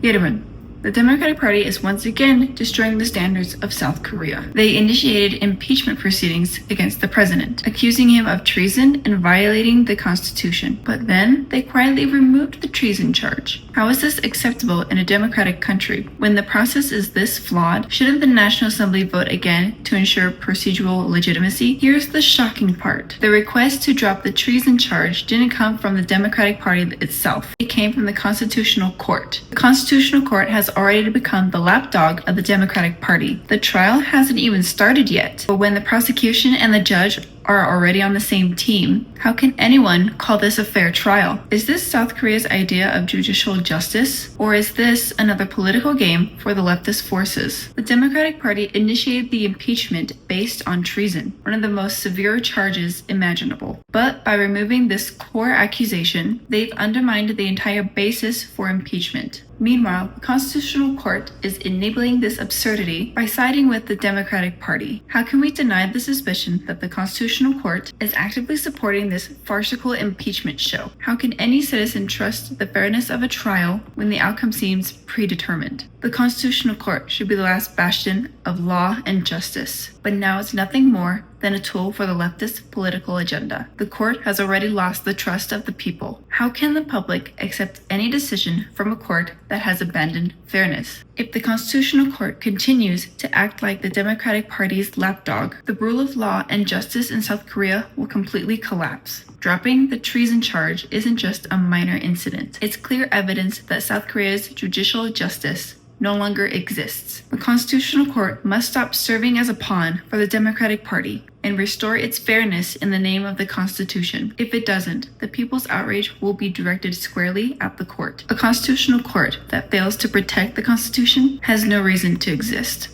여러분, the Democratic Party is once again destroying the standards of South Korea. They initiated impeachment proceedings against the president, accusing him of treason and violating the Constitution. But then they quietly removed the treason charge. How is this acceptable in a democratic country? When the process is this flawed, shouldn't the National Assembly vote again to ensure procedural legitimacy? Here's the shocking part. The request to drop the treason charge didn't come from the Democratic Party itself. It came from the Constitutional Court. The Constitutional Court has already become the lapdog of the Democratic Party. The trial hasn't even started yet, but when the prosecution and the judge are already on the same team, how can anyone call this a fair trial? Is this South Korea's idea of judicial justice? Or is this another political game for the leftist forces? The Democratic Party initiated the impeachment based on treason, one of the most severe charges imaginable. But by removing this core accusation, they've undermined the entire basis for impeachment. Meanwhile, the Constitutional Court is enabling this absurdity by siding with the Democratic Party. How can we deny the suspicion that the Constitutional Court is actively supporting this farcical impeachment show? How can any citizen trust the fairness of a trial when the outcome seems predetermined? The Constitutional Court should be the last bastion of law and justice, but now it's nothing more than a tool for the leftist political agenda. The court has already lost the trust of the people. How can the public accept any decision from a court that has abandoned fairness? If the Constitutional Court continues to act like the Democratic Party's lapdog, the rule of law and justice in South Korea will completely collapse. Dropping the treason charge isn't just a minor incident. It's clear evidence that South Korea's judicial justice no longer exists. The Constitutional Court must stop serving as a pawn for the Democratic Party and restore its fairness in the name of the Constitution. If it doesn't, the people's outrage will be directed squarely at the court. A constitutional court that fails to protect the Constitution has no reason to exist.